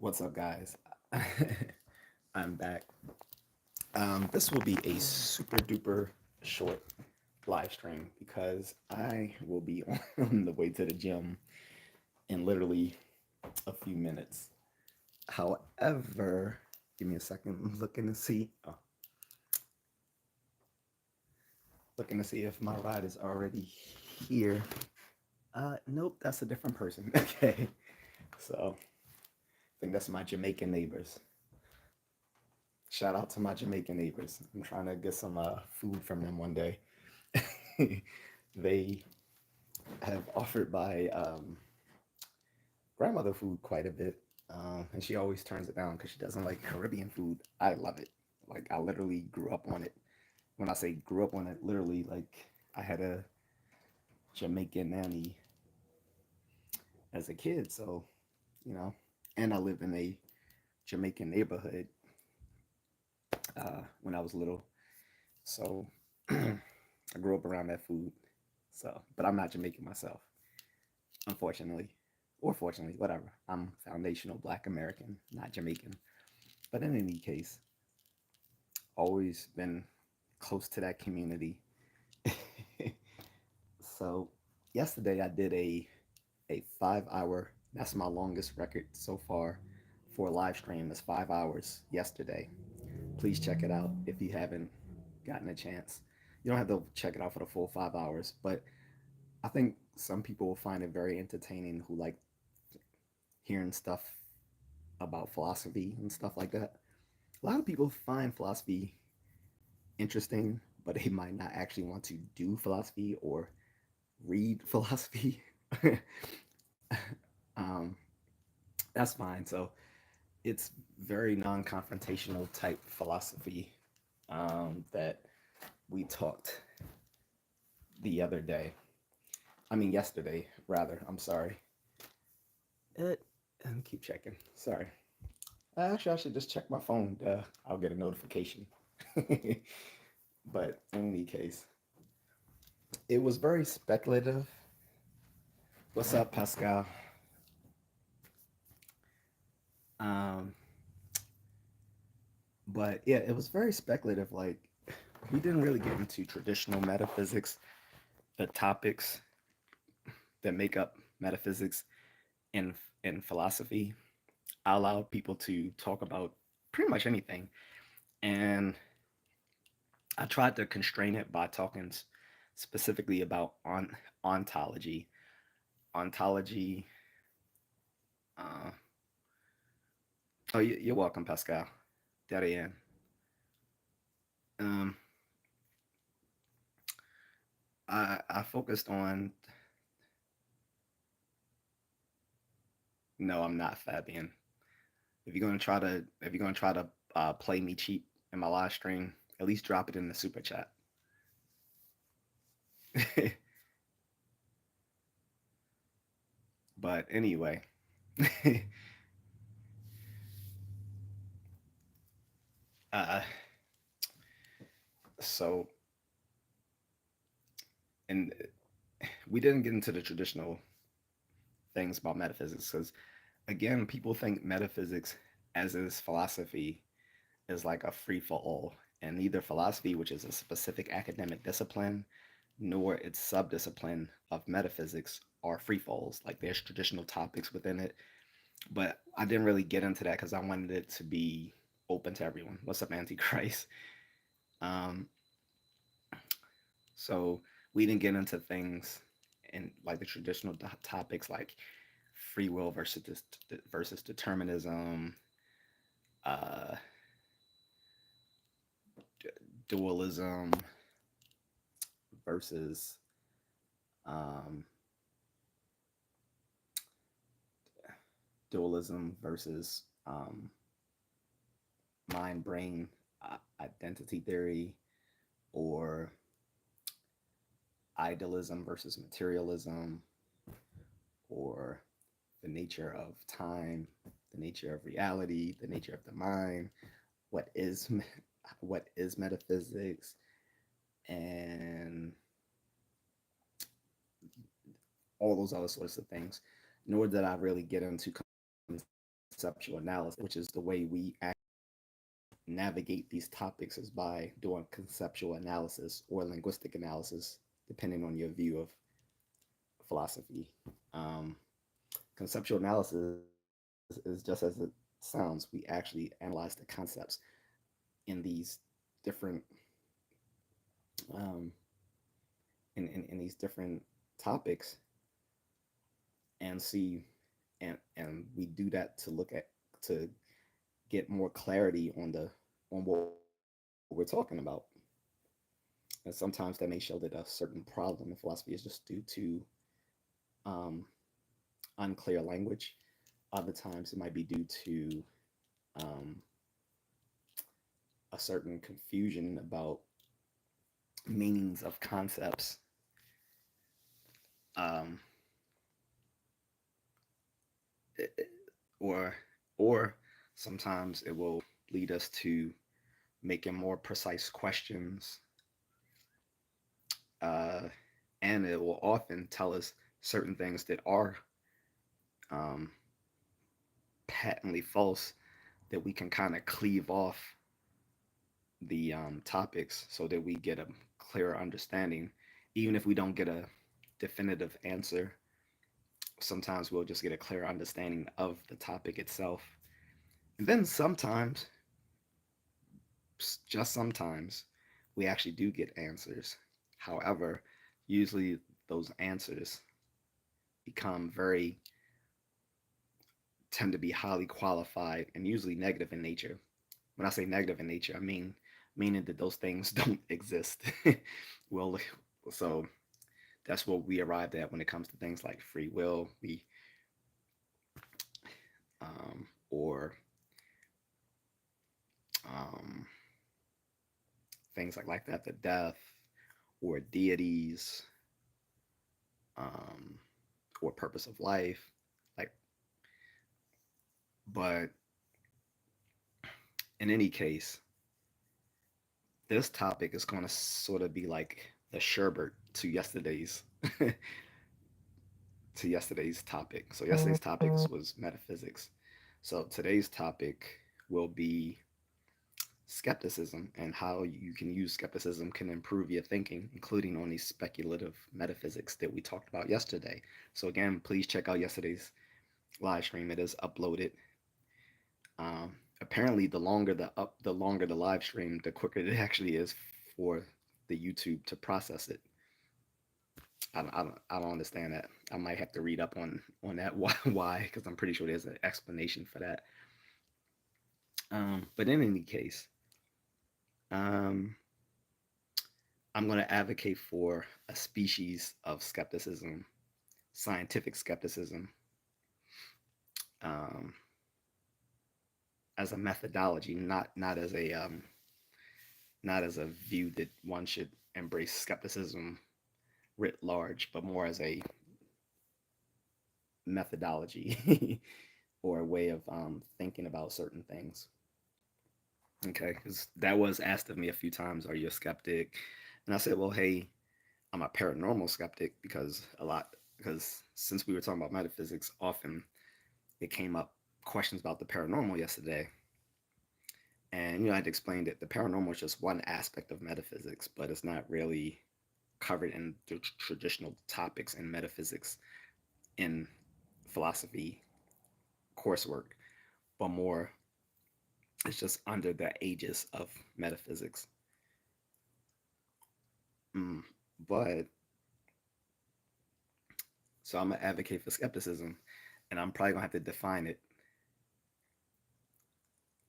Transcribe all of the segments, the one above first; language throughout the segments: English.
What's up, guys? I'm back. This will be a super duper short live stream because I will be on the way to the gym in literally a few minutes. However, give me a second. I'm looking to see if my ride is already here. Nope, that's a different person. Okay, so I think that's my Jamaican neighbors. Shout out to my Jamaican neighbors. I'm trying to get some food from them one day. They have offered my grandmother food quite a bit, and she always turns it down because she doesn't like Caribbean food. I love it. Like I literally grew up on it. When I say grew up on it, literally like I had a Jamaican nanny as a kid, so you know, and I lived in a Jamaican neighborhood when I was little, so I grew up around that food. So, but I'm not Jamaican myself, unfortunately, or fortunately, whatever. I'm foundational Black American, not Jamaican. But in any case, always been close to that community. So, yesterday I did a 5 hour. That's my longest record so far for a live stream. It's 5 hours yesterday. Please check it out if you haven't gotten a chance. You don't have to check it out for the full 5 hours, but I think some people will find it very entertaining who like hearing stuff about philosophy and stuff like that. A lot of people find philosophy interesting, but they might not actually want to do philosophy or read philosophy. um, that's fine. So it's very non-confrontational type philosophy that we talked the other day. I mean, yesterday, rather. I'm sorry. And keep checking. Sorry. Actually, I should just check my phone. I'll get a notification. But in any case, it was very speculative. What's up, Pascal? Um, but yeah, it was very speculative. Like, we didn't really get into traditional metaphysics, the topics that make up metaphysics in philosophy. I allowed people to talk about pretty much anything, and I tried to constrain it by talking specifically about ontology. Ontology. Uh, oh, you're welcome, Pascal. Darien. Um, I focused on. No, I'm not Fabian. If you're gonna try to play me cheap in my live stream, at least drop it in the super chat. But anyway, uh, so and we didn't get into the traditional things about metaphysics because again, people think metaphysics, as is philosophy, is like a free for all, and neither philosophy, which is a specific academic discipline, nor its subdiscipline of metaphysics are free falls. Like there's traditional topics within it, but I didn't really get into that because I wanted it to be open to everyone. What's up, Antichrist? Um, so we didn't get into things in like the traditional topics like free will versus determinism, uh, dualism versus um, dualism versus mind brain identity theory, or idealism versus materialism, or the nature of time, the nature of reality, the nature of the mind, what is what is metaphysics, and all those other sorts of things. Nor did I really get into conceptual analysis, which is the way we navigate these topics is by doing conceptual analysis or linguistic analysis, depending on your view of philosophy. Um, Conceptual analysis is just as it sounds. We actually analyze the concepts in these different um, in these different topics and see and we do that to look at to get more clarity on what we're talking about. And sometimes that may show that a certain problem in philosophy is just due to um, unclear language. Other times it might be due to um, a certain confusion about meanings of concepts, um, or or sometimes it will lead us to making more precise questions, uh, and it will often tell us certain things that are um, patently false that we can kind of cleave off the topics so that we get a clearer understanding. Even if we don't get a definitive answer, sometimes we'll just get a clear understanding of the topic itself. And then sometimes, just sometimes, we actually do get answers. However, usually those answers become very, tend to be highly qualified and usually negative in nature. When I say negative in nature, I mean meaning that those things don't exist. Well, so that's what we arrived at when it comes to things like free will, we or um, things like that, the death or deities, um, or purpose of life. Like, but in any case, this topic is going to sort of be like the sherbet to yesterday's to yesterday's topic. So yesterday's topics was metaphysics. So today's topic will be skepticism and how you can use skepticism can improve your thinking, including on these speculative metaphysics that we talked about yesterday. So again, please check out yesterday's live stream. It is uploaded. Apparently, the longer the live stream, the quicker it actually is for the YouTube to process it. I don't understand that. I might have to read up on that why because I'm pretty sure there's an explanation for that. But in any case, um, I'm going to advocate for a species of skepticism, scientific skepticism, um, as a methodology, not as a view that one should embrace skepticism writ large, but more as a methodology or a way of thinking about certain things. Okay, because that was asked of me a few times. Are you a skeptic? And I said, well, hey, I'm a paranormal skeptic because since we were talking about metaphysics, often it came up questions about the paranormal yesterday. And I'd explained that the paranormal is just one aspect of metaphysics, but it's not really covered in the traditional topics in metaphysics in philosophy coursework, but more it's just under the aegis of metaphysics. Mm. But so I'm gonna advocate for skepticism, and I'm probably gonna have to define it.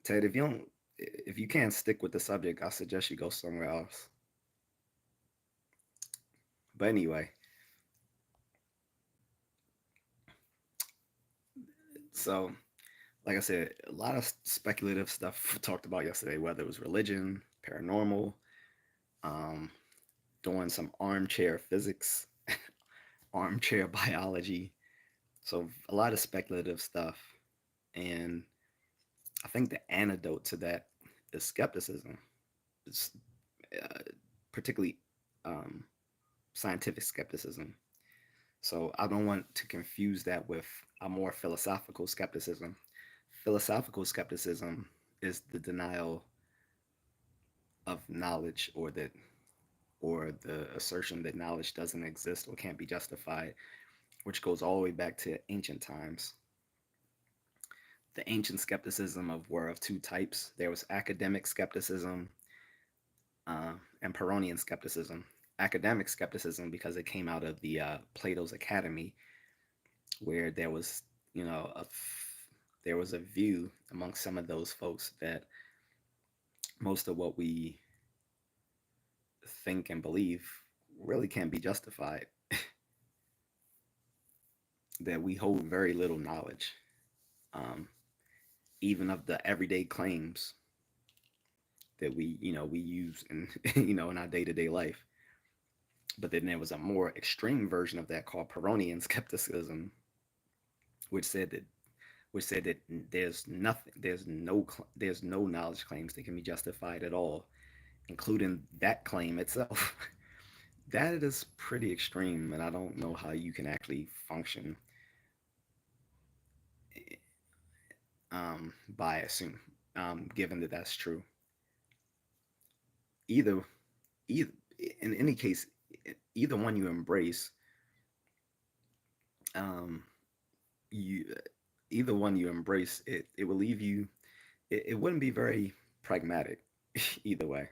Ted, if you can't stick with the subject, I suggest you go somewhere else. But anyway, so like I said, a lot of speculative stuff talked about yesterday, whether it was religion, paranormal, um, doing some armchair physics, armchair biology. So a lot of speculative stuff. And I think the antidote to that is skepticism. It's uh, particularly um, scientific skepticism. So I don't want to confuse that with a more philosophical skepticism. Philosophical skepticism is the denial of knowledge, or the assertion that knowledge doesn't exist or can't be justified, which goes all the way back to ancient times. The ancient skepticism were of two types. There was academic skepticism, and Pyrrhonian skepticism. Academic skepticism, because it came out of the Plato's Academy, where you know, a, there was a view among some of those folks that most of what we think and believe really can't be justified. That we hold very little knowledge, um, even of the everyday claims that we use in in our day to day life. But then there was a more extreme version of that called Pyrrhonian skepticism, which said that there's nothing, there's no knowledge claims that can be justified at all, including that claim itself. That is pretty extreme, and I don't know how you can actually function by assume, given that that's true. Either, either in any case, either one you embrace, um, you either one you embrace, it will leave you. It wouldn't be very pragmatic, either way.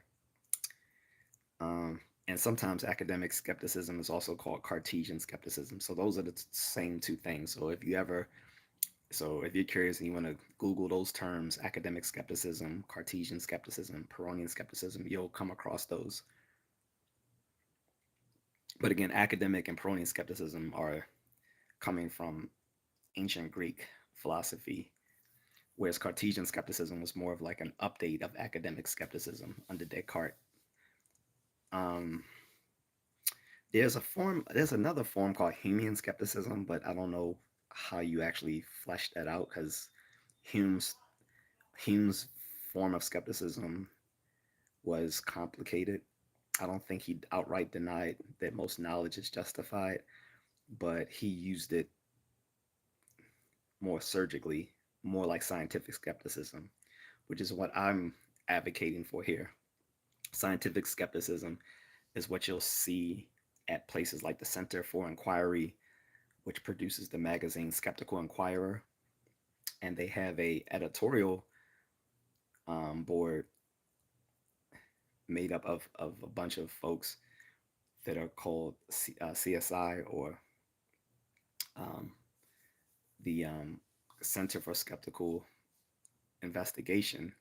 And sometimes academic skepticism is also called Cartesian skepticism. So those are the same two things. So if you're curious and you want to Google those terms, academic skepticism, Cartesian skepticism, Pyrrhonian skepticism, you'll come across those. But again, academic and Pyrrhonian skepticism are coming from ancient Greek philosophy, whereas Cartesian skepticism was more of like an update of academic skepticism under Descartes. Um, there's another form called Humean skepticism, but I don't know how you actually flesh that out, because Hume's Hume's form of skepticism was complicated. I don't think he outright denied that most knowledge is justified, but he used it more surgically, more like scientific skepticism, which is what I'm advocating for here. Scientific skepticism is what you'll see at places like the Center for Inquiry, which produces the magazine Skeptical Inquirer, and they have a editorial board made up of a bunch of folks that are called CSI, or um, the Center for Skeptical Investigation.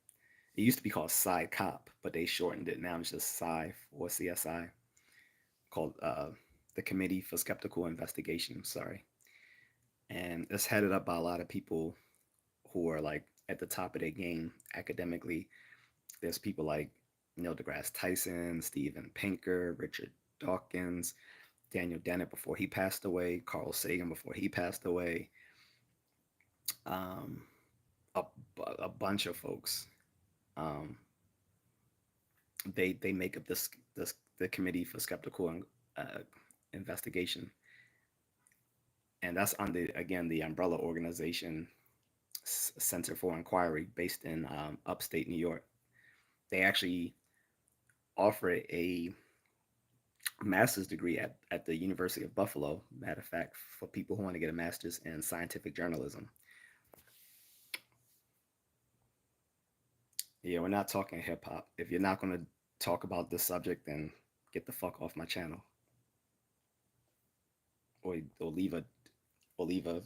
It used to be called Cop, but they shortened it. Now it's just Sci or CSI, called the Committee for Skeptical Investigation. Sorry. And it's headed up by a lot of people who are like at the top of their game academically. There's people like Neil deGrasse Tyson, Steven Pinker, Richard Dawkins, Daniel Dennett before he passed away, Carl Sagan before he passed away, um, a, a bunch of folks. Um, they make up this the Committee for Skeptical uh, Investigation, and that's under, again, the umbrella organization Center for Inquiry, based in upstate New York. They actually offer a master's degree at the University of Buffalo, matter of fact, for people who want to get a master's in scientific journalism. Yeah, we're not talking hip hop. If you're not going to talk about this subject, then get the fuck off my channel, or leave a or leave a.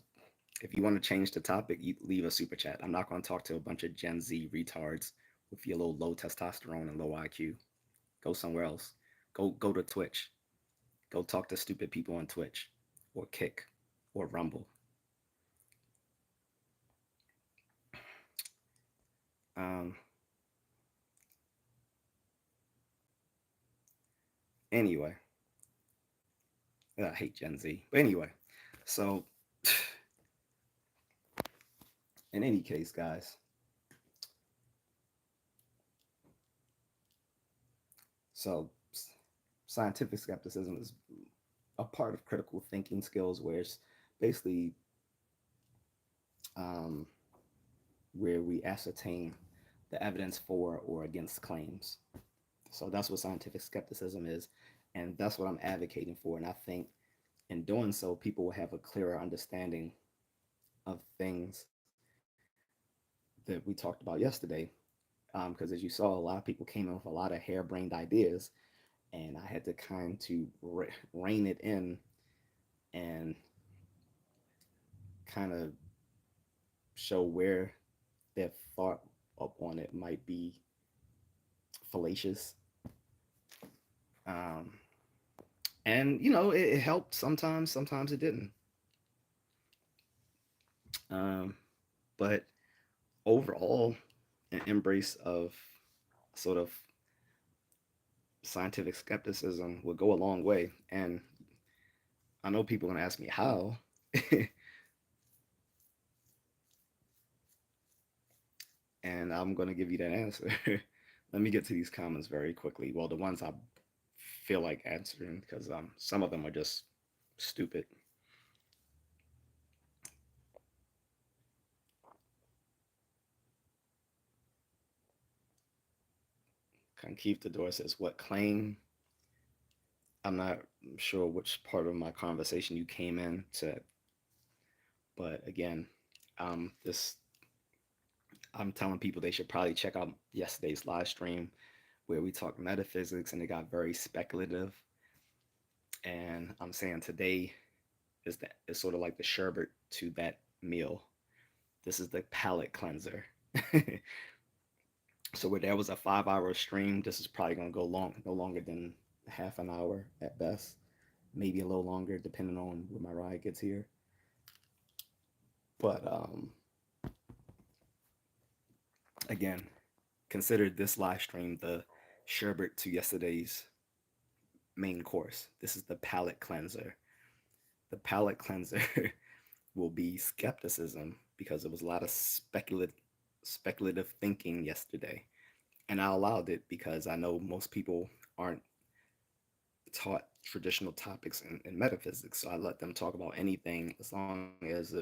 If you want to change the topic, you leave a super chat. I'm not going to talk to a bunch of Gen Z retards with your little low testosterone and low IQ. Go somewhere else. Go to Twitch. Go talk to stupid people on Twitch, or Kick, or Rumble. Um. Anyway, I hate Gen Z. But anyway, so in any case, guys, so scientific skepticism is a part of critical thinking skills, where it's basically um, where we ascertain the evidence for or against claims. So that's what scientific skepticism is, and that's what I'm advocating for. And I think in doing so, people will have a clearer understanding of things that we talked about yesterday. Because as you saw, a lot of people came in with a lot of harebrained ideas, and I had to kind to rein it in and kind of show where their thought upon it might be fallacious. Um, and it helped sometimes, sometimes it didn't. Um, but overall, an embrace of sort of scientific skepticism would go a long way. And I know people are going to ask me how. And I'm going to give you that answer. Let me get to these comments very quickly. Well, the ones I feel like answering, because some of them are just stupid. Keith the Door says, "What claim?" I'm not sure which part of my conversation you came in to, but again, this I'm telling people they should probably check out yesterday's live stream where we talked metaphysics and it got very speculative. And I'm saying today is sort of like the sherbet to that meal. This is the palate cleanser. So where there was a 5 hour stream, this is probably gonna go no longer than half an hour at best, maybe a little longer depending on when my ride gets here. But again, consider this live stream the sherbet to yesterday's main course. This is the palate cleanser. The palate cleanser will be skepticism because there was a lot of speculative thinking yesterday. And I allowed it because I know most people aren't taught traditional topics in metaphysics. So I let them talk about anything as long as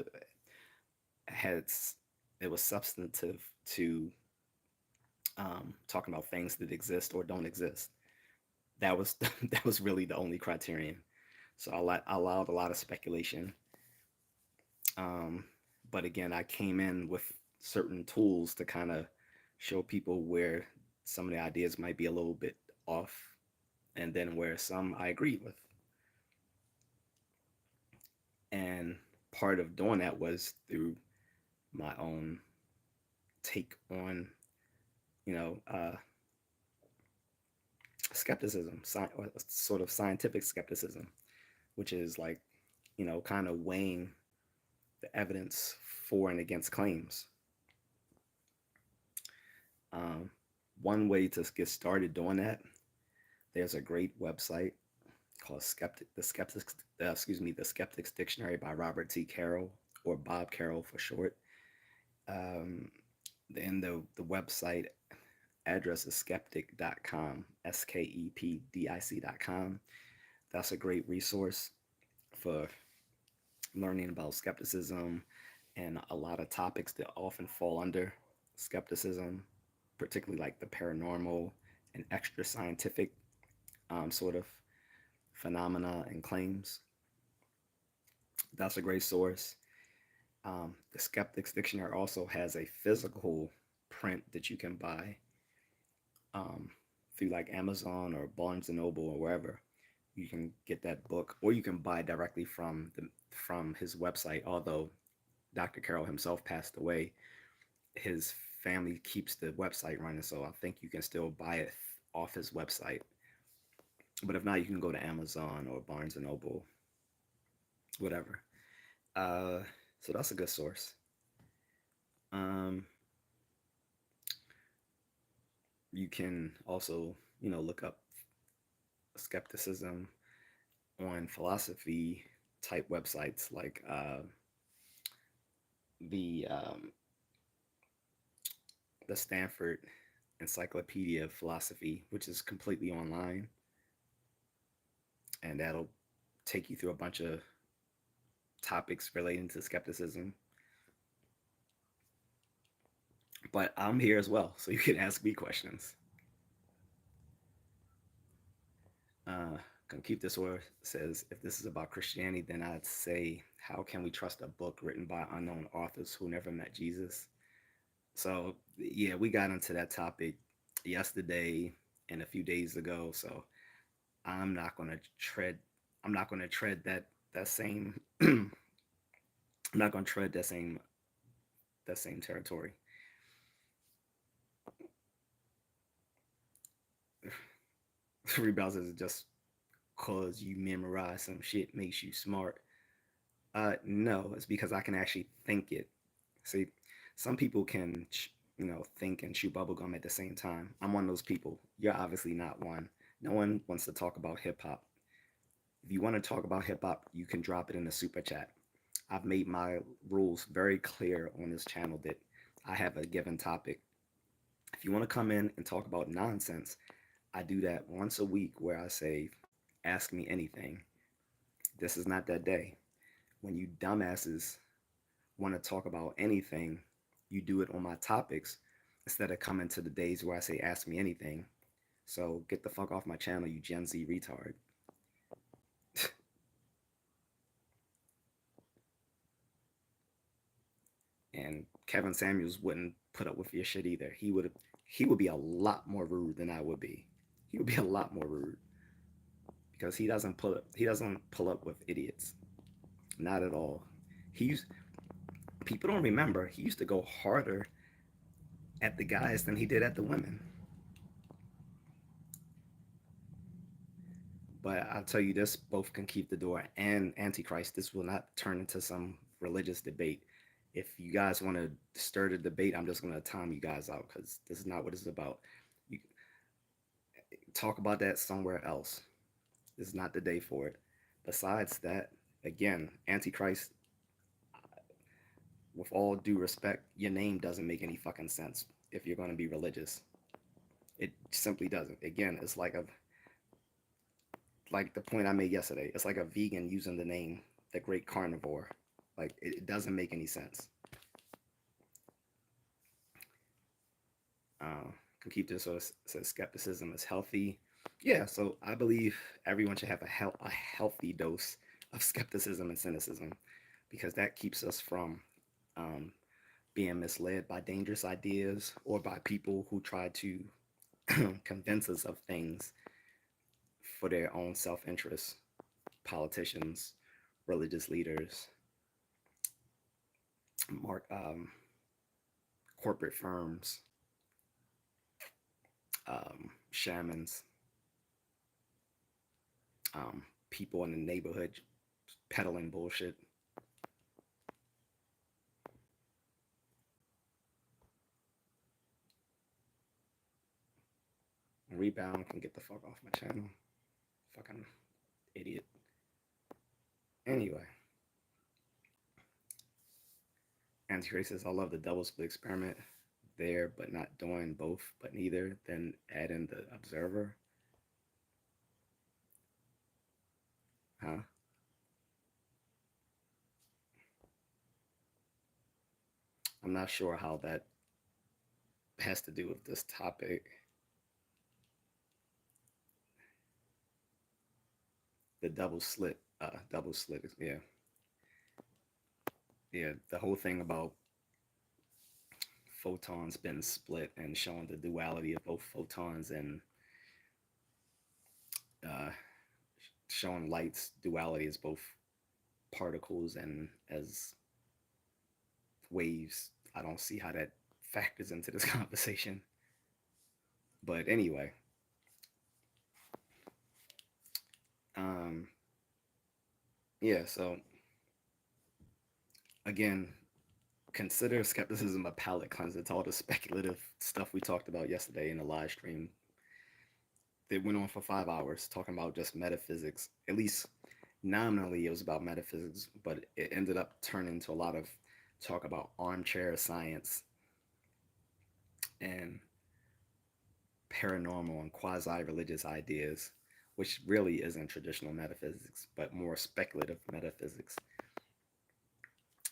had it was substantive to talking about things that exist or don't exist. That was that was really the only criterion. So I allowed a lot of speculation. Um, but again, I came in with certain tools to kind of show people where some of the ideas might be a little bit off, and then where some I agreed with. And part of doing that was through my own take on, you know, skepticism, sort of scientific skepticism, which is like, kind of weighing the evidence for and against claims. Um, One way to get started doing that, there's a great website called the Skeptics Dictionary by Robert T. Carroll, or Bob Carroll for short. Um, and the website address is skeptic.com, skepdic.com. That's a great resource for learning about skepticism and a lot of topics that often fall under skepticism, particularly like the paranormal and extra scientific sort of phenomena and claims. That's a great source. The Skeptics Dictionary also has a physical print that you can buy um, through like Amazon or Barnes and Noble or wherever. You can get that book, or you can buy directly from his website. Although Dr. Carroll himself passed away, his family keeps the website running, so I think you can still buy it off his website. But if not, you can go to Amazon or Barnes and Noble, whatever. Uh, so that's a good source. Um, you can also, look up skepticism on philosophy type websites like the um, the Stanford Encyclopedia of Philosophy, which is completely online, and that'll take you through a bunch of topics relating to skepticism. But I'm here as well, so you can ask me questions. Gonna keep this order says, if this is about Christianity, then I'd say, how can we trust a book written by unknown authors who never met Jesus? So yeah, we got into that topic yesterday and a few days ago. So I'm not gonna tread. I'm not gonna tread that same. I'm not gonna tread that same territory. Rebounds is just cause you memorize some shit makes you smart. No, it's because I can actually think it. See, some people can, think and chew bubblegum at the same time. I'm one of those people. You're obviously not one. No one wants to talk about hip hop. If you want to talk about hip hop, you can drop it in the super chat. I've made my rules very clear on this channel that I have a given topic. If you want to come in and talk about nonsense, I do that once a week where I say, ask me anything. This is not that day. When you dumbasses want to talk about anything, you do it on my topics instead of coming to the days where I say, ask me anything. So get the fuck off my channel, you Gen Z retard. And Kevin Samuels wouldn't put up with your shit either. He would be a lot more rude than I would be. He would be a lot more rude because he doesn't pull up with idiots. Not at all. He used People don't remember he used to go harder at the guys than he did at the women. But I'll tell you this, both can keep the door and Antichrist. This will not turn into some religious debate. If you guys want to stir the debate, I'm just going to time you guys out because this is not what it's about. You talk about that somewhere else. This is not the day for it. Besides that, again, Antichrist, with all due respect, your name doesn't make any fucking sense if you're going to be religious. It simply doesn't. Again, it's like the point I made yesterday. It's like a vegan using the name the Great Carnivore. Like it doesn't make any sense. Can keep this, so it says skepticism is healthy. Yeah, so I believe everyone should have a healthy dose of skepticism and cynicism because that keeps us from um, being misled by dangerous ideas or by people who try to convince us of things for their own self-interest. Politicians, religious leaders, mark, corporate firms, shamans, people in the neighborhood peddling bullshit. Rebound can get the fuck off my channel. Fucking idiot. Anyway, Antichrist says, I love the double split experiment there, but not doing both, but neither. Then add in the observer. Huh? I'm not sure how that has to do with this topic. The double slit, yeah. Yeah, the whole thing about photons being split and showing the duality of both photons and uh, showing light's duality as both particles and as waves. I don't see how that factors into this conversation. But anyway, um, yeah, so again, consider skepticism a palate cleanser. It's all the speculative stuff we talked about yesterday in the live stream. They went on for 5 hours talking about just metaphysics. At least nominally, it was about metaphysics, but it ended up turning into a lot of talk about armchair science and paranormal and quasi-religious ideas, which really isn't traditional metaphysics, but more speculative metaphysics.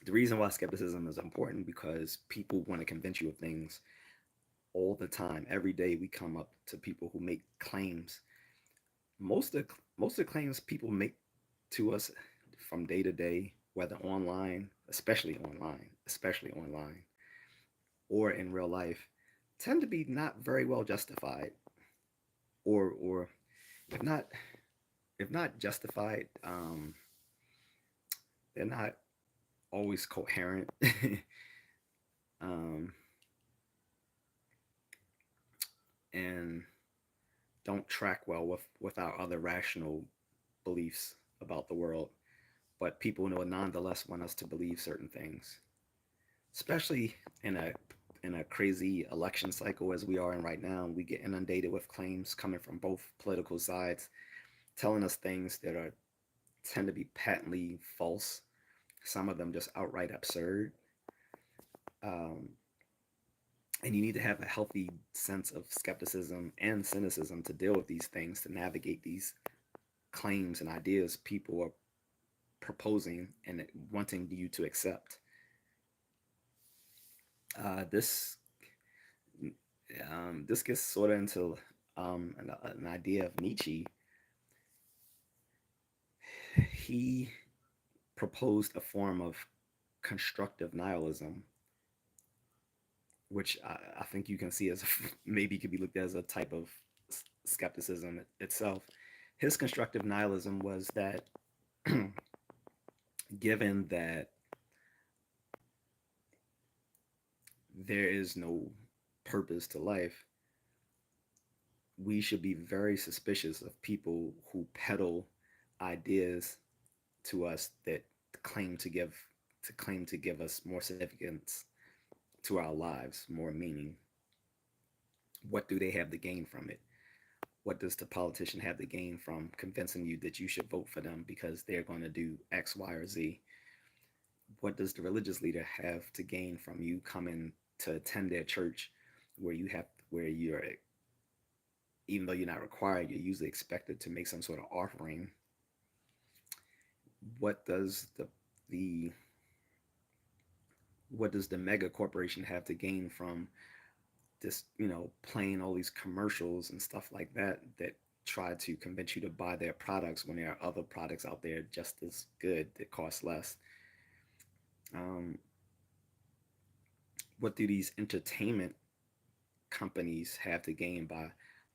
The reason why skepticism is important because people want to convince you of things all the time. Every day we come up to people who make claims. Most of the claims people make to us from day to day, whether online, especially online, or in real life, tend to be not very well justified, or if not if not justified, they're not always coherent. um, and don't track well with our other rational beliefs about the world. But people know nonetheless want us to believe certain things, especially in a crazy election cycle as we are in right now. We get inundated with claims coming from both political sides, telling us things that are tend to be patently false. Some of them just outright absurd. Um, and you need to have a healthy sense of skepticism and cynicism to deal with these things, to navigate these claims and ideas people are proposing and wanting you to accept. This this gets sort of into an idea of Nietzsche. He proposed a form of constructive nihilism, which I think you can see as maybe could be looked at as a type of skepticism itself. His constructive nihilism was that given that there is no purpose to life, we should be very suspicious of people who peddle ideas to us that claim to give claim to give us more significance to our lives, more meaning. What do they have to gain from it? What does the politician have to gain from convincing you that you should vote for them because they're going to do X, Y, or Z? What does the religious leader have to gain from you coming to attend their church where you're, even though you're not required, you're usually expected to make some sort of offering? What does the what does the mega corporation have to gain from this, playing all these commercials and stuff like that try to convince you to buy their products when there are other products out there just as good that cost less? Um, what do these entertainment companies have to gain by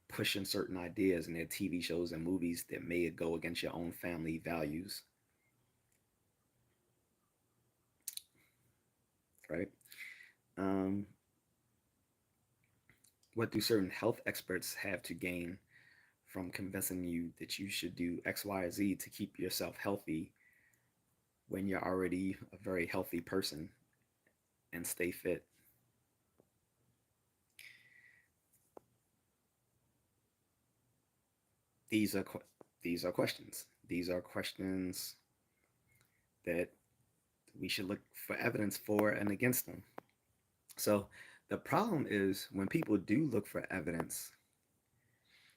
pushing certain ideas in their TV shows and movies that may go against your own family values, right? Um, what do certain health experts have to gain from convincing you that you should do X, Y, or Z to keep yourself healthy when you're already a very healthy person and stay fit? These are these are questions. These are questions that we should look for evidence for and against them. So the problem is when people do look for evidence,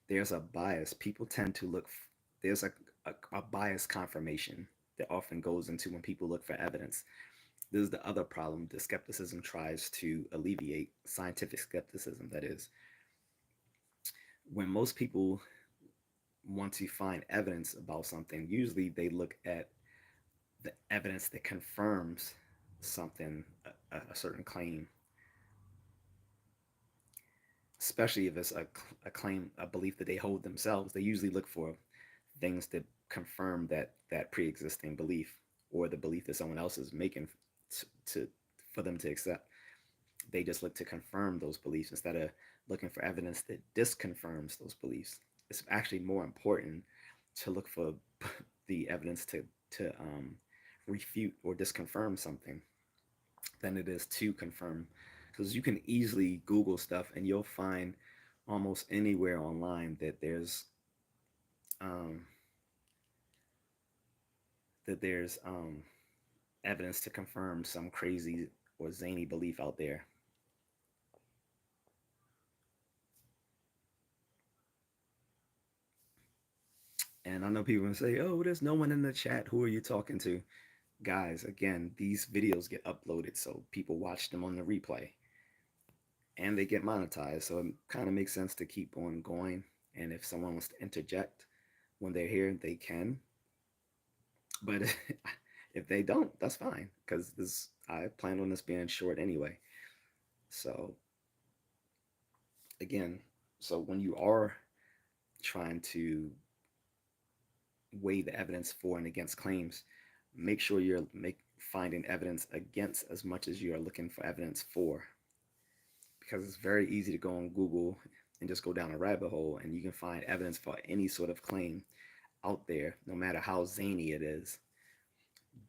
there's a bias. People tend to look. There's a bias confirmation that often goes into when people look for evidence. This is the other problem that skepticism tries to alleviate, scientific skepticism, that is. When most people want to find evidence about something, usually they look at the evidence that confirms something, a certain claim, especially if it's a claim, a belief that they hold themselves. They usually look for things that confirm that pre-existing belief or the belief that someone else is making to for them to accept. They just look to confirm those beliefs instead of looking for evidence that disconfirms those beliefs. It's actually more important to look for the evidence to refute or disconfirm something than it is to confirm. Because you can easily Google stuff and you'll find almost anywhere online um, that there's evidence to confirm some crazy or zany belief out there. And I know people say, "Oh, there's no one in the chat. Who are you talking to?" guys, again, these videos get uploaded so people watch them on the replay and they get monetized. So it kind of makes sense to keep on going. And if someone wants to interject when they're here, they can. But if they don't, that's fine because this I plan on this being short anyway. So again, so when you are trying to weigh the evidence for and against claims, make sure you're finding evidence against as much as you are looking for evidence for, because it's very easy to go on Google and just go down a rabbit hole and you can find evidence for any sort of claim out there, no matter how zany it is.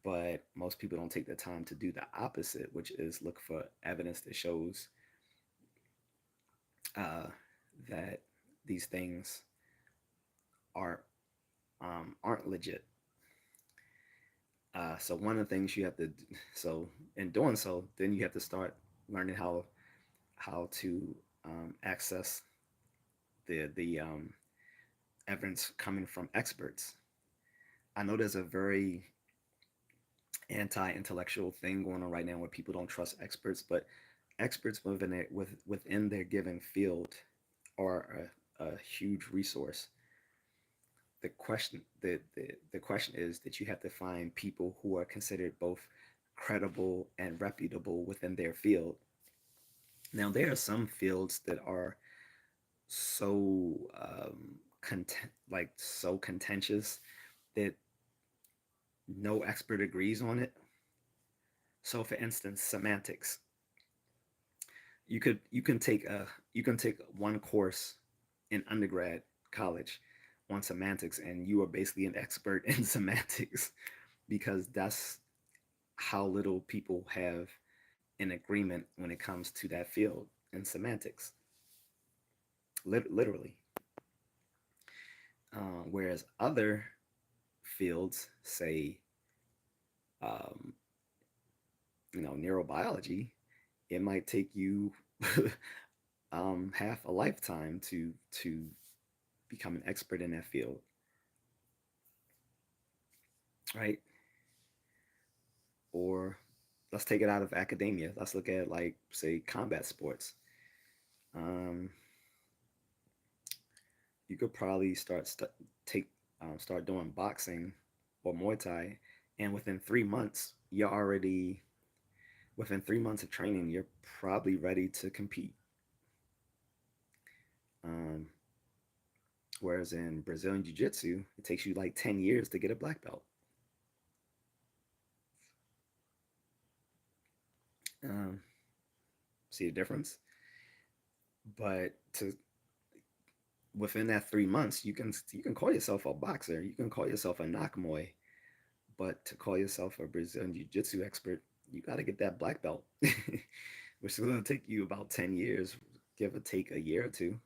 But most people don't take the time to do the opposite, which is look for evidence that shows uh, that these things are aren't legit. So one of the things you have to, so in doing so, then you have to start learning how to access the evidence coming from experts. I know there's a very anti-intellectual thing going on right now where people don't trust experts, but experts within their given field are a huge resource. The question is that you have to find people who are considered both credible and reputable within their field. Now there are some fields that are so so contentious that no expert agrees on it. So for instance, semantics. You can take one course in undergrad college on semantics and you are basically an expert in semantics because that's how little people have an agreement when it comes to that field in semantics. Literally. Whereas other fields, say, um, neurobiology, it might take you half a lifetime to become an expert in that field, right? Or let's take it out of academia. Let's look at, like, say, combat sports. Um, you could probably start doing boxing or Muay Thai, and within 3 months of training, you're probably ready to compete. Um, Whereas in Brazilian Jiu Jitsu, it takes you like 10 years to get a black belt. Um, See the difference? But to within that 3 months, you can call yourself a boxer, you can call yourself a Nakmoy, but to call yourself a Brazilian Jiu Jitsu expert, you got to get that black belt, which is going to take you about 10 years, give or take a year or two.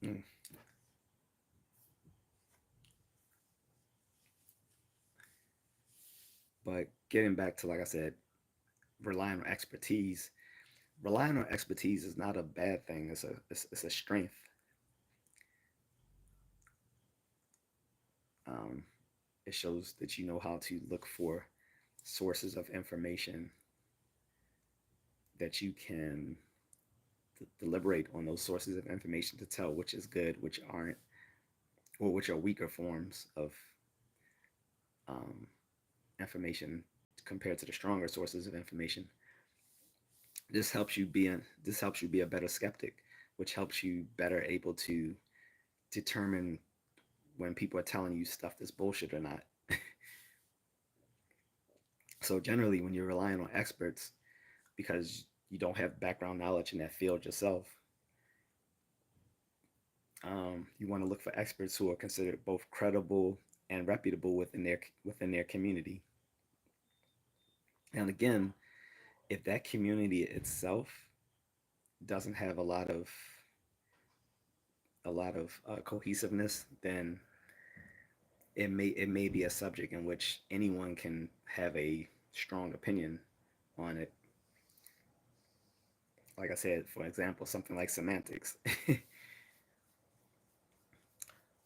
Mm. But getting back to, like I said, relying on expertise, relying on expertise is not a bad thing. It's a strength. Um, it shows that you know how to look for sources of information, that you can deliberate on those sources of information to tell which is good, which aren't, or which are weaker forms of um, information compared to the stronger sources of information. This helps you be a better skeptic, which helps you better able to determine when people are telling you stuff that's bullshit or not. So generally, when you're relying on experts because you don't have background knowledge in that field yourself, you want to look for experts who are considered both credible and reputable within their community. And again, if that community itself doesn't have a lot of cohesiveness, then it may be a subject in which anyone can have a strong opinion on it. Like I said, for example, something like semantics.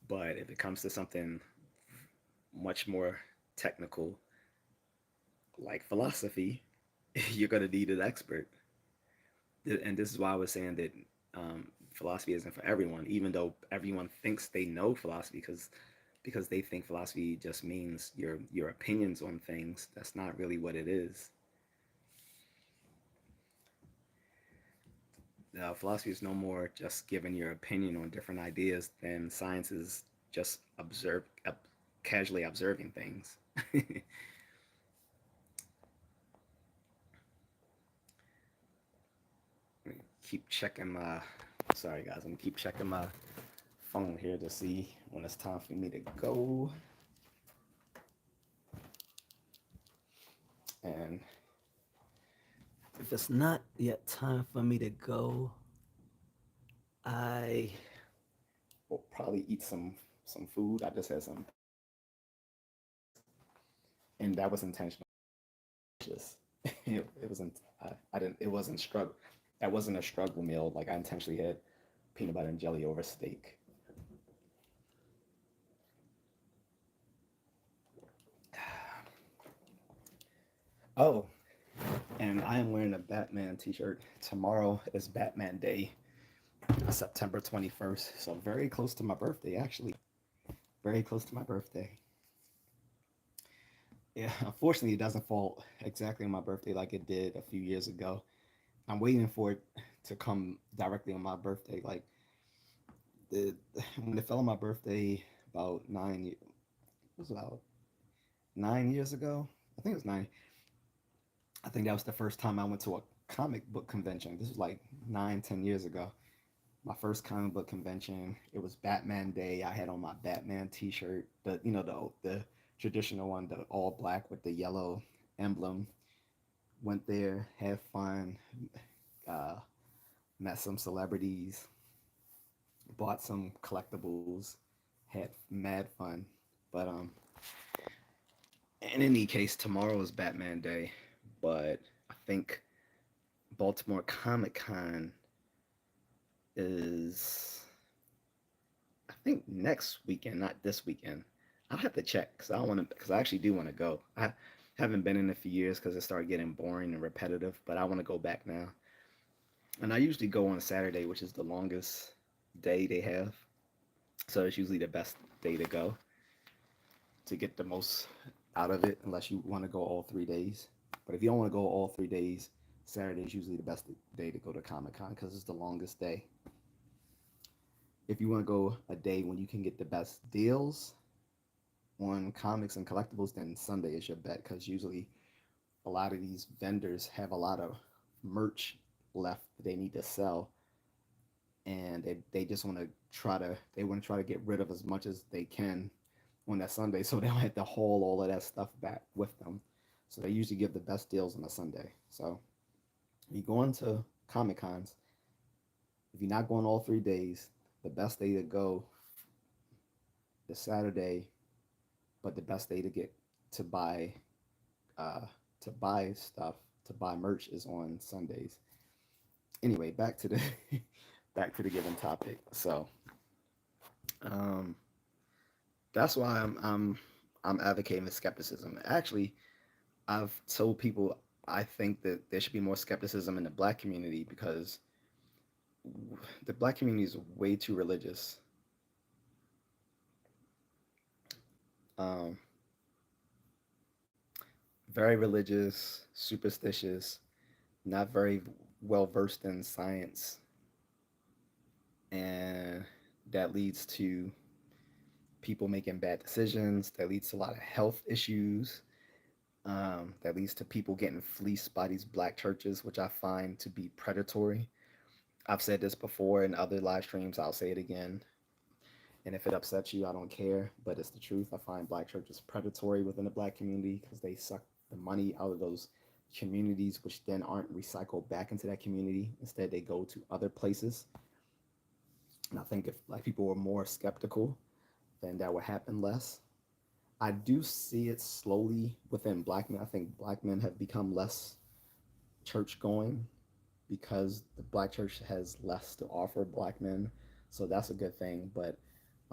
But if it comes to something much more technical, like philosophy, you're going to need an expert. And this is why I was saying that philosophy isn't for everyone, even though everyone thinks they know philosophy because they think philosophy just means your opinions on things. That's not really what it is. Philosophy is no more just giving your opinion on different ideas than science is just casually observing things. Keep checking my. Sorry guys, I'm gonna keep checking my phone here to see when it's time for me to go. And if it's not yet time for me to go, I will probably eat some food. I just had some and that was intentional. It wasn't. I didn't. It wasn't struggle. That wasn't a struggle meal. Like I intentionally had peanut butter and jelly over steak. Oh, and I am wearing a Batman T-shirt. Tomorrow is Batman Day, September 21st. So very close to my birthday, actually. Very close to my birthday. Yeah, unfortunately, it doesn't fall exactly on my birthday like it did a few years ago. I'm waiting for it to come directly on my birthday. Like the when it fell on my birthday about it was about 9 years ago. I think it was nine. I think that was the first time I went to a comic book convention. This was like 9, 10 years ago. My first comic book convention. It was Batman Day. I had on my Batman T-shirt, the traditional one, the all black with the yellow emblem. Went there, had fun, uh, met some celebrities, bought some collectibles, had mad fun. But in any case, tomorrow is Batman Day, but I think Baltimore Comic Con is I think next weekend, not this weekend. I'll have to check because I want to because I actually do want to go. I haven't been in a few years because it started getting boring and repetitive, but I want to go back now. And I usually go on Saturday, which is the longest day they have. So it's usually the best day to go to get the most out of it, unless you want to go all 3 days. But if you don't want to go all 3 days, Saturday is usually the best day to go to Comic Con because it's the longest day. If you want to go a day when you can get the best deals on comics and collectibles, then Sunday is your bet because usually a lot of these vendors have a lot of merch left that they need to sell, and they just want to try to get rid of as much as they can on that Sunday, so they don't have to haul all of that stuff back with them. So they usually give the best deals on a Sunday. So if you go into Comic Cons, if you're not going all 3 days, the best day to go is Saturday, but the best day to get to buy uh, to buy stuff to buy merch is on Sundays. Anyway, back to the back to the given topic. So um, that's why I'm advocating the skepticism. Actually, I've told people I think that there should be more skepticism in the black community because the black community is way too religious. Um, very religious, superstitious, not very well versed in science, and that leads to people making bad decisions. That leads to a lot of health issues. That leads to people getting fleeced by these black churches, which I find to be predatory. I've said this before in other live streams. I'll say it again. And if it upsets you, I don't care. But it's the truth. I find black churches predatory within the black community because they suck the money out of those communities, which then aren't recycled back into that community. Instead, they go to other places. And I think if black people were more skeptical, then that would happen less. I do see it slowly within black men. I think black men have become less church going because the black church has less to offer black men. So that's a good thing. But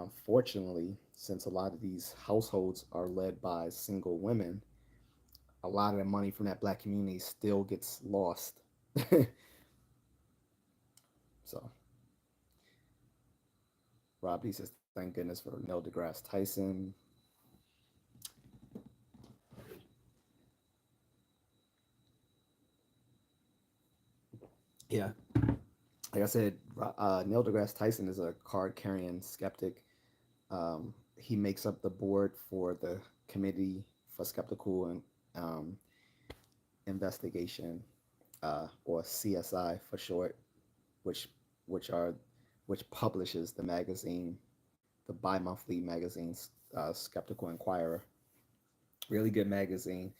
unfortunately, since a lot of these households are led by single women, a lot of the money from that black community still gets lost. So Rob D says, thank goodness for Neil deGrasse Tyson. Yeah, like I said, Neil deGrasse Tyson is a card carrying skeptic. He makes up the board for the Committee for Skeptical and Investigation, or CSI for short, which which are which publishes the magazine, the bi-monthly magazine, Skeptical Inquirer. Really good magazine.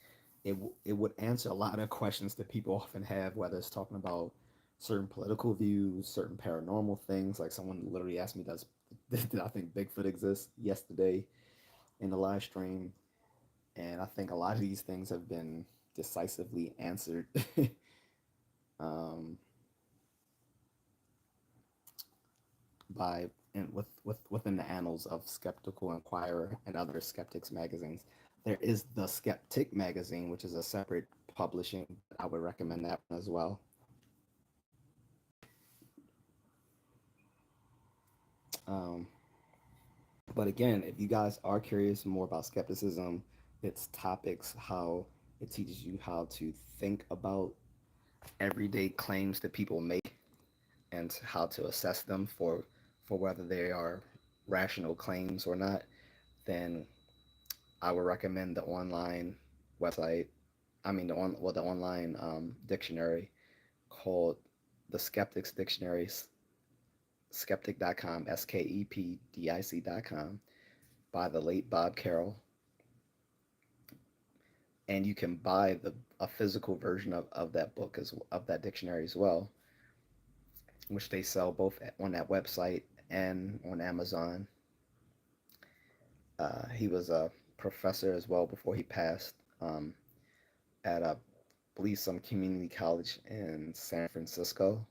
It would answer a lot of questions that people often have, whether it's talking about certain political views, certain paranormal things. Like someone literally asked me, "Does did I think Bigfoot exists?" yesterday in the live stream, and I think a lot of these things have been decisively answered. um, by and within the annals of Skeptical Inquirer and other skeptics magazines. There is the Skeptic magazine, which is a separate publishing, but I would recommend that one as well. Um, but again, if you guys are curious more about skepticism, its topics, how it teaches you how to think about everyday claims that people make and how to assess them for whether they are rational claims or not, then I would recommend the online website. I mean, the online dictionary called the Skeptics Dictionary, skeptic.com, skepdic.com, by the late Bob Carroll, and you can buy the a physical version of that book of that dictionary as well, which they sell both on that website and on Amazon. He was a professor as well before he passed, at a believe some community college in San Francisco.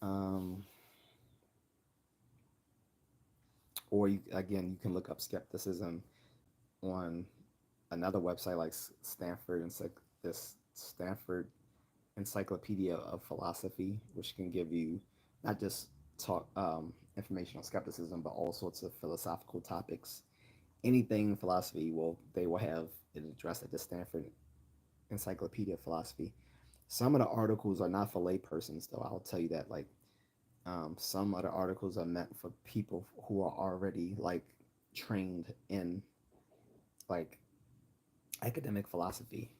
Um, or again, you can look up skepticism on another website like Stanford and this Stanford Encyclopedia of Philosophy, which can give you not just talk information on skepticism, but all sorts of philosophical topics. Anything in philosophy, they will have it addressed at the Stanford Encyclopedia of Philosophy. Some of the articles are not for laypersons, though. I'll tell you that. Like some other articles are meant for people who are already like trained in like academic philosophy,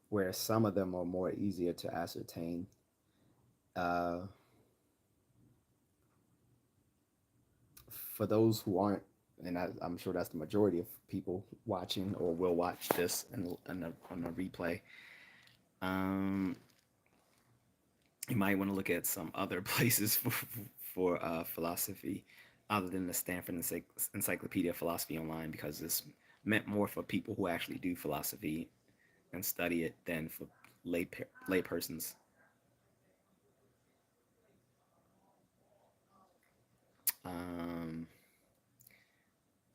where some of them are more easier to ascertain. Uh, for those who aren't, and I'm sure that's the majority of people watching or will watch this on a replay, um, you might want to look at some other places for philosophy other than the Stanford Encyclopedia of Philosophy online, because it's meant more for people who actually do philosophy and study it than for lay persons. Um,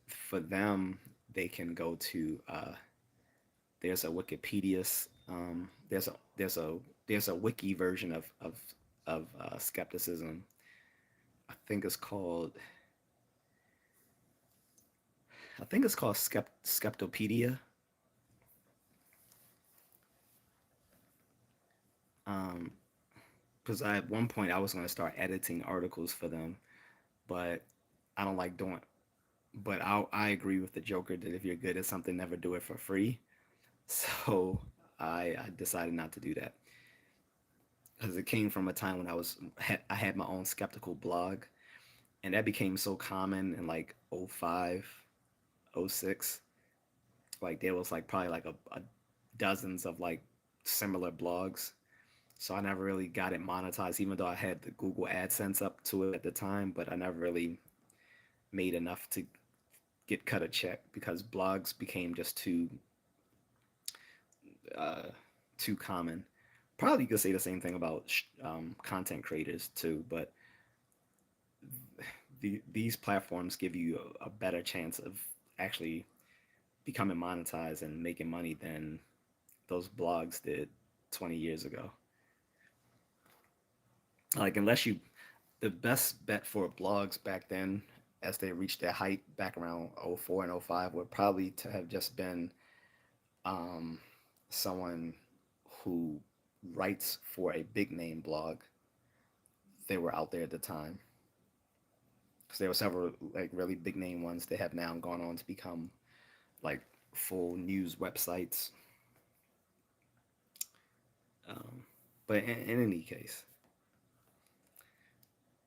for them, they can go to there's a Wikipedia. There's a wiki version of skepticism. I think it's called Skeptopedia. Um, because at one point I was going to start editing articles for them, but I don't like doing. But I agree with the Joker that if you're good at something, never do it for free. So I decided not to do that because it came from a time when I had my own skeptical blog, and that became so common in like '05, '06. Like there was like probably like a dozens of like similar blogs. So I never really got it monetized, even though I had the Google AdSense up to it at the time, but I never really made enough to get cut a check because blogs became just uh, too common. Probably you could say the same thing about content creators too, but these platforms give you a better chance of actually becoming monetized and making money than those blogs did 20 years ago. Like, unless you, the best bet for blogs back then, as they reached their height back around '04 and '05, would probably to have just been um, someone who writes for a big name blog. They were out there at the time because there were several like really big name ones that have now gone on to become like full news websites. Um, but in any case,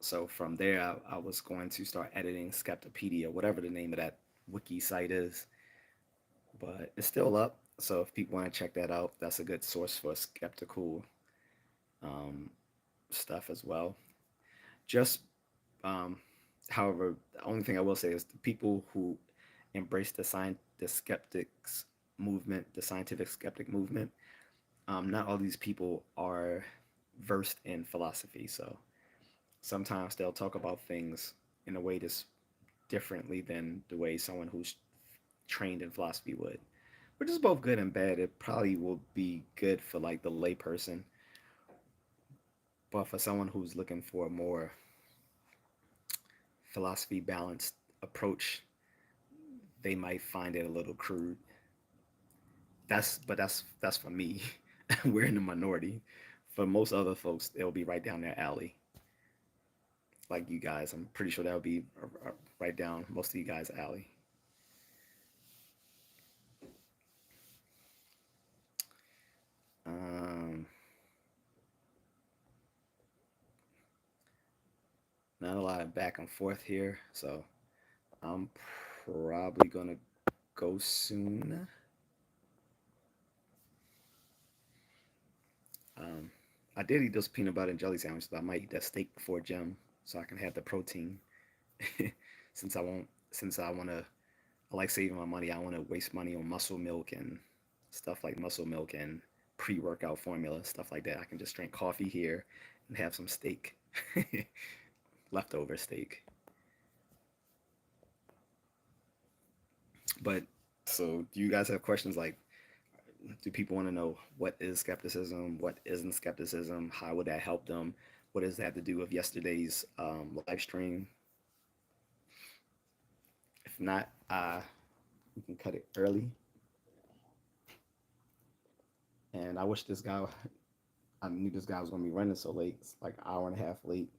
so from there, I was going to start editing Skeptopedia, whatever the name of that wiki site is. But it's still up. So if people want to check that out, that's a good source for skeptical um, stuff as well. Just, um, however, the only thing I will say is the people who embrace the skeptics movement, the scientific skeptic movement, not all these people are versed in philosophy. So sometimes they'll talk about things in a way that's differently than the way someone who's trained in philosophy would, which is both good and bad. It probably will be good for like the layperson, but for someone who's looking for a more philosophy balanced approach, they might find it a little crude. That's for me. We're in the minority. For most other folks, it'll be right down their alley. Like you guys, I'm pretty sure that'll be right down most of you guys' alley. Um, Not a lot of back and forth here, so I'm probably gonna go soon. Um, I did eat those peanut butter and jelly sandwiches, but I might eat that steak before gym so I can have the protein. since I won't, since I wanna, I like saving my money. I want to waste money on muscle milk and stuff like muscle milk and pre-workout formula, stuff like that. I can just drink coffee here and have some steak, leftover steak. But so, do you guys have questions like, do people want to know what is skepticism, what isn't skepticism, how would that help them, what does that have to do with yesterday's live stream? If not, we can cut it early. And I wish this guy, I knew this guy was going to be running so late. It's like an hour and a half late.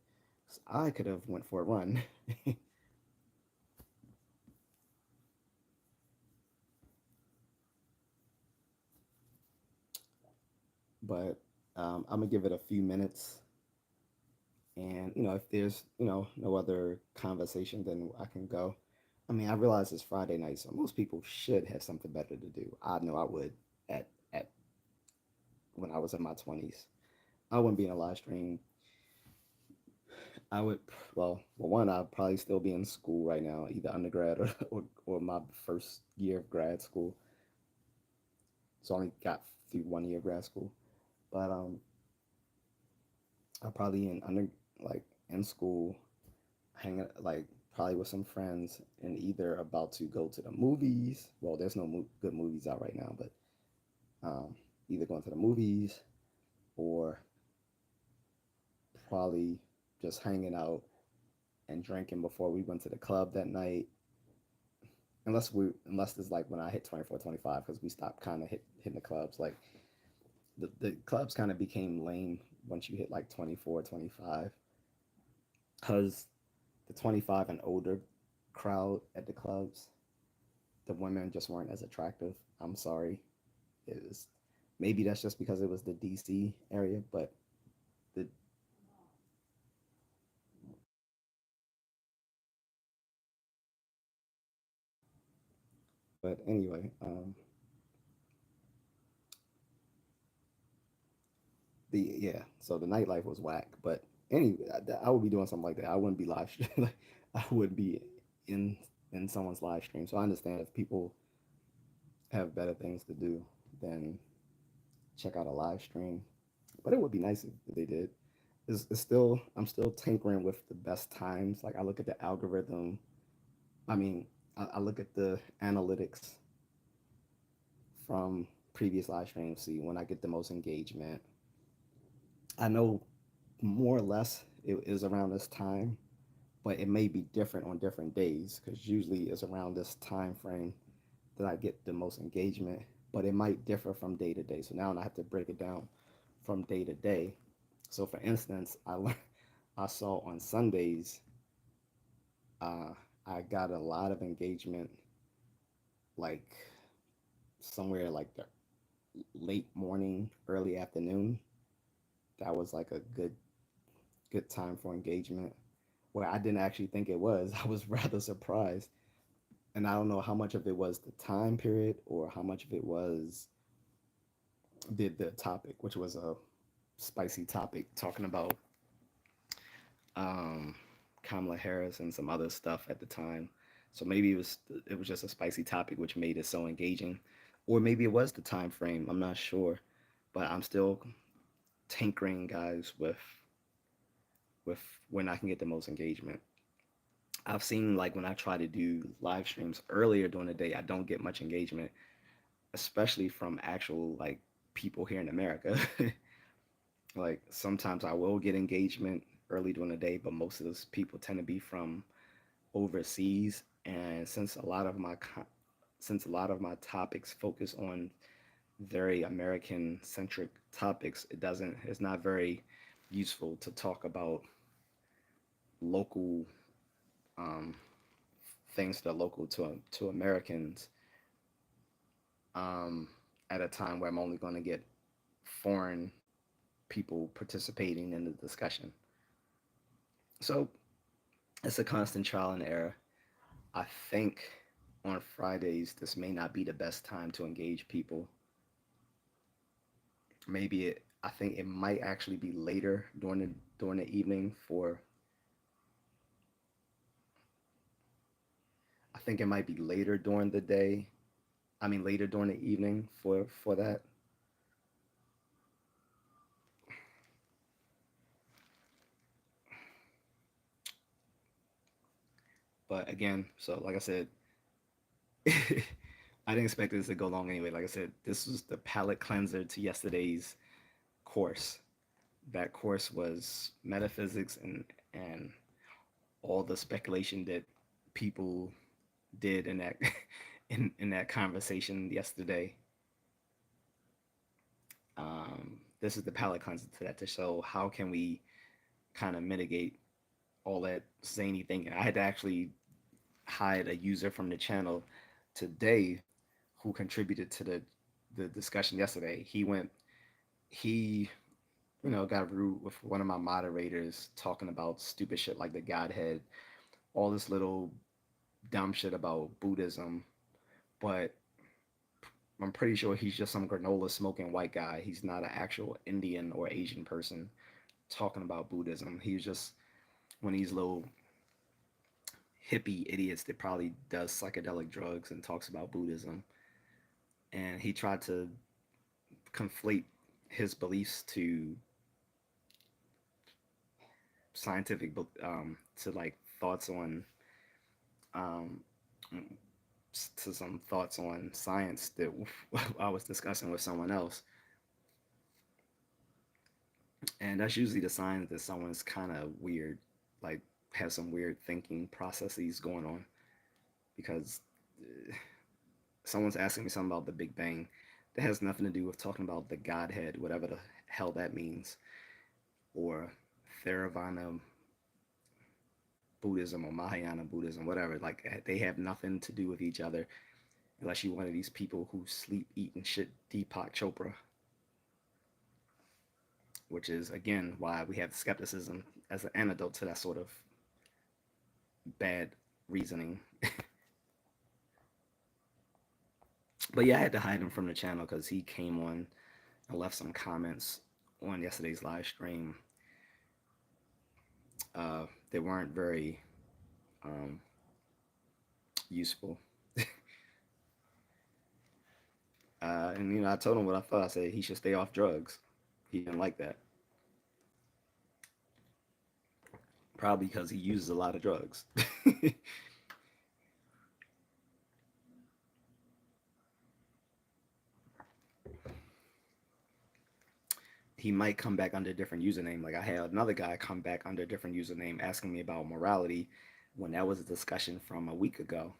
So I could have went for a run. But I'm gonna give it a few minutes, and if there's no other conversation, then I can go. I mean, I realize it's Friday night, so most people should have something better to do. I know I would at when I was in my 20s. I wouldn't be in a live stream. I would, well, one, I'd probably still be in school right now, either undergrad or my first year of grad school. So I only got through 1 year of grad school. But I probably like in school, hanging like probably with some friends, and either about to go to the movies. Well, there's no good movies out right now, but um, either going to the movies or probably just hanging out and drinking before we went to the club that night. Unless it's like when I hit 24, 25, because we stopped kind of hitting the clubs. Like the clubs kind of became lame once you hit like 24, 25, because the 25 and older crowd at the clubs, the women just weren't as attractive. I'm sorry. It was maybe that's just because it was the DC area, but the but anyway, the yeah. So the nightlife was whack, but anyway, I would be doing something like that. I wouldn't be live stream. Like, I would be in in someone's live stream. So I understand if people have better things to do than check out a live stream. But it would be nice if they did. it's still I'm still tinkering with the best times. Like I look at the algorithm. I mean, I look at the analytics from previous live streams, see when I get the most engagement. I know more or less it is around this time, but it may be different on different days because usually it's around this time frame that I get the most engagement, but it might differ from day to day. So now I have to break it down from day to day. So for instance, I saw on Sundays, uh, I got a lot of engagement, like somewhere like the late morning, early afternoon. That was like a good time for engagement. Where I didn't actually think it was. I was rather surprised, and I don't know how much of it was the time period or how much of it was the topic, which was a spicy topic talking about um, Kamala Harris and some other stuff at the time. So maybe it was just a spicy topic which made it so engaging, or maybe it was the time frame. I'm not sure, but I'm still tinkering, guys, with when I can get the most engagement. I've seen like when I try to do live streams earlier during the day, I don't get much engagement, especially from actual like people here in America. Like sometimes I will get engagement early during the day, but most of those people tend to be from overseas. And since a lot of my topics focus on very American centric topics, it's not very useful to talk about local um, things that are local to Americans um, at a time where I'm only going to get foreign people participating in the discussion. So it's a constant trial and error. I think on Fridays this may not be the best time to engage people. I think it might actually be later during the evening for. I think it might be later during the day. I mean later during the evening for that. But again, so like I said, I didn't expect this to go long anyway. Like I said, this was the palate cleanser to yesterday's course. That course was metaphysics and all the speculation that people did in that in that conversation yesterday. This is the palate cleanser to that to show how can we kind of mitigate all that zany thinking. I had to actually hide a user from the channel today who contributed to the discussion yesterday. He got rude with one of my moderators talking about stupid shit like the Godhead, all this little dumb shit about Buddhism, but I'm pretty sure he's just some granola smoking white guy. He's not an actual Indian or Asian person talking about Buddhism. He's just one of these little hippie idiots that probably does psychedelic drugs and talks about Buddhism. And he tried to conflate his beliefs to scientific, to like thoughts on, um, to some thoughts on science that I was discussing with someone else. And that's usually the sign that someone's kind of weird, like has some weird thinking processes going on. Because someone's asking me something about the Big Bang that has nothing to do with talking about the Godhead, whatever the hell that means, or Theravada Buddhism or Mahayana Buddhism, whatever. Like they have nothing to do with each other unless you're one of these people who sleep, eat, and shit Deepak Chopra, which is again why we have skepticism as an antidote to that sort of bad reasoning. But yeah, I had to hide him from the channel because he came on and left some comments on yesterday's live stream. They weren't very um, useful. And I told him what I thought. I said he should stay off drugs. He didn't like that. Probably because he uses a lot of drugs. He might come back under a different username. Like I had another guy come back under a different username asking me about morality when that was a discussion from a week ago.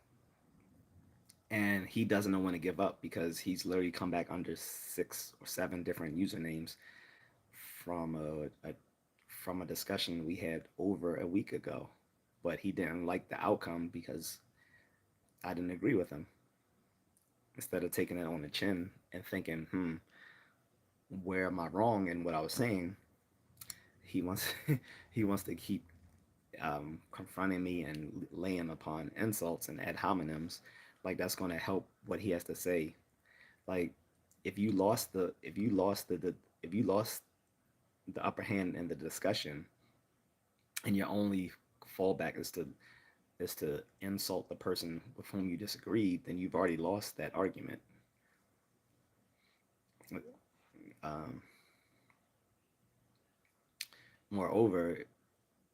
And he doesn't know when to give up because he's literally come back under 6 or 7 different usernames from a discussion we had over a week ago. But he didn't like the outcome because I didn't agree with him. Instead of taking it on the chin and thinking, where am I wrong in what I was saying? He wants he wants to keep confronting me and laying upon insults and ad hominems. Like that's going to help what he has to say. Like if you lost the upper hand in the discussion, and your only fallback is to insult the person with whom you disagreed, then you've already lost that argument. Um, Moreover,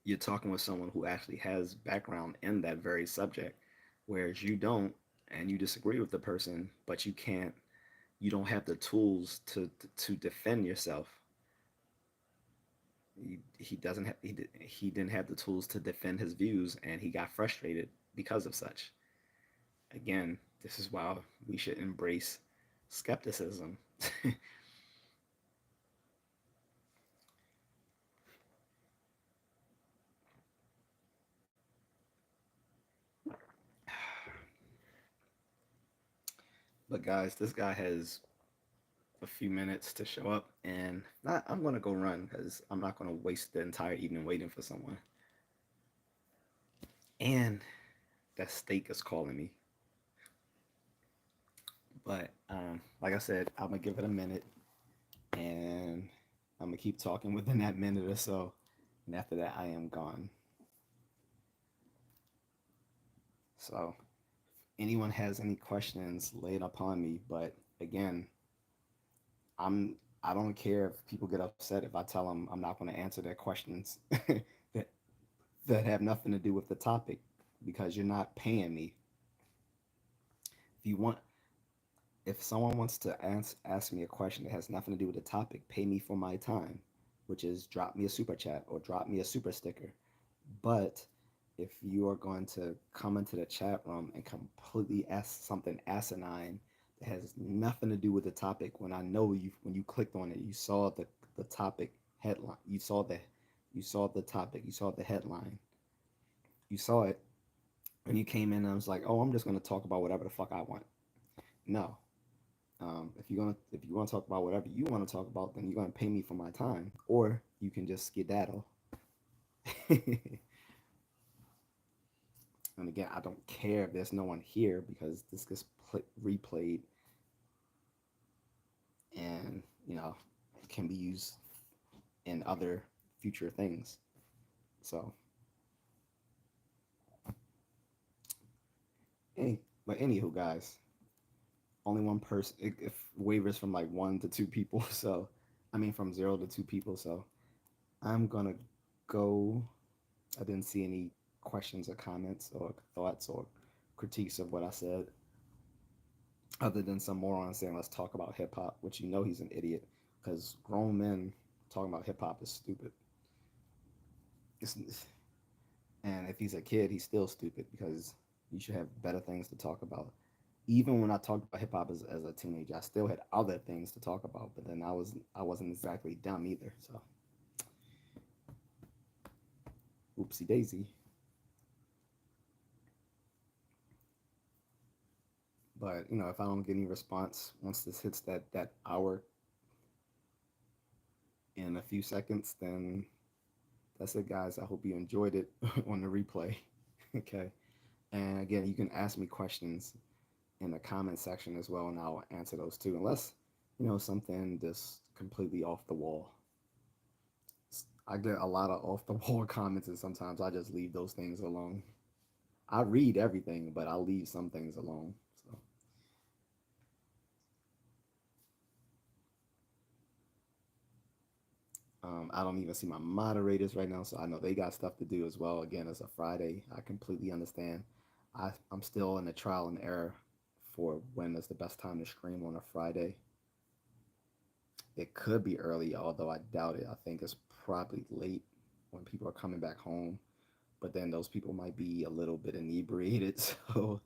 you're talking with someone who actually has background in that very subject, whereas you don't, and you disagree with the person, but you don't have the tools to defend yourself. He doesn't have he didn't have the tools to defend his views, and he got frustrated because of such. Again, this is why we should embrace skepticism. But guys, this guy has a few minutes to show up, and I'm gonna go run because I'm not gonna waste the entire evening waiting for someone. And that steak is calling me. But like I said, I'm gonna give it a minute, and I'm gonna keep talking within that minute or so, and after that, I am gone. So, if anyone has any questions, lay it upon me. But again, I don't care if people get upset if I tell them I'm not going to answer their questions that that have nothing to do with the topic because you're not paying me. If you want, if someone wants to ask me a question that has nothing to do with the topic, pay me for my time, which is drop me a super chat or drop me a super sticker. But if you are going to come into the chat room and completely ask something asinine that has nothing to do with the topic, when I know you when you clicked on it, you saw the topic headline, you saw the topic, you saw the headline, you saw it, and you came in and I was like, oh, I'm just gonna talk about whatever the fuck I want. No. If you want to talk about whatever you want to talk about, then you're gonna pay me for my time, or you can just skedaddle. And again, I don't care if there's no one here because this gets replayed, and can be used in other future things. So, but anywho, guys, only one person. If wavers from like 1 to 2 people, so I mean from 0 to 2 people. So I'm gonna go. I didn't see any questions or comments or thoughts or critiques of what I said, other than some moron saying let's talk about hip hop, which he's an idiot because grown men talking about hip hop is stupid. It's, and if he's a kid, he's still stupid because you should have better things to talk about. Even when I talked about hip hop as a teenager, I still had other things to talk about, but then I wasn't exactly dumb either. So oopsie daisy. But if I don't get any response once this hits that hour in a few seconds, then that's it, guys. I hope you enjoyed it on the replay. Okay. And again, you can ask me questions in the comment section as well, and I'll answer those too, unless something just completely off the wall. I get a lot of off the wall comments, and sometimes I just leave those things alone. I read everything, but I'll leave some things alone. So, I don't even see my moderators right now, so I know they got stuff to do as well. Again, it's a Friday. I completely understand. I'm still in the trial and error for when is the best time to stream on a Friday. It could be early, although I doubt it. I think it's probably late when people are coming back home. But then those people might be a little bit inebriated, so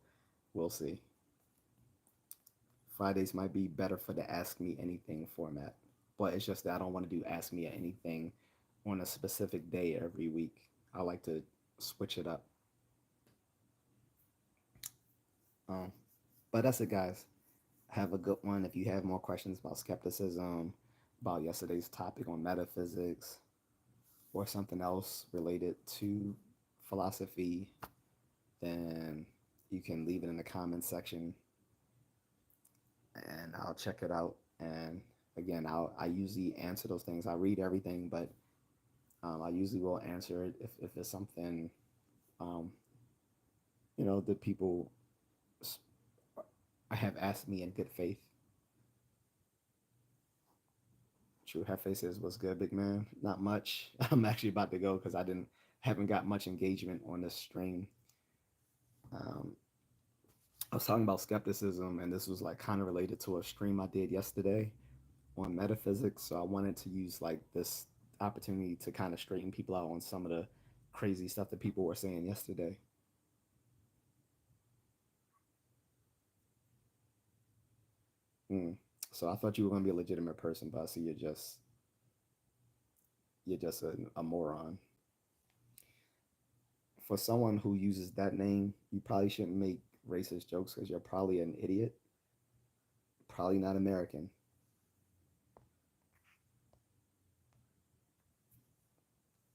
we'll see. Fridays might be better for the Ask Me Anything format, but it's just that I don't want to do Ask Me Anything on a specific day every week. I like to switch it up. Um, but that's it, guys. Have a good one. If you have more questions about skepticism, about yesterday's topic on metaphysics, or something else related to philosophy, then you can leave it in the comment section and I'll check it out. And again, I usually answer those things. I read everything, but I usually will answer it if it's something, um, that people have asked me in good faith. True Hefe says, "What's good, big man?" Not much. I'm actually about to go because I didn't haven't got much engagement on this stream. Um, I was talking about skepticism, and this was like kind of related to a stream I did yesterday on metaphysics. So I wanted to use like this opportunity to kind of straighten people out on some of the crazy stuff that people were saying yesterday. Mm. So I thought you were going to be a legitimate person, but I see you're just a moron. For someone who uses that name, you probably shouldn't make racist jokes because you're probably an idiot, probably not American.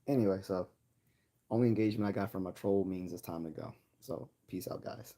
Anyway, so only engagement I got from a troll means it's time to go. So peace out, guys.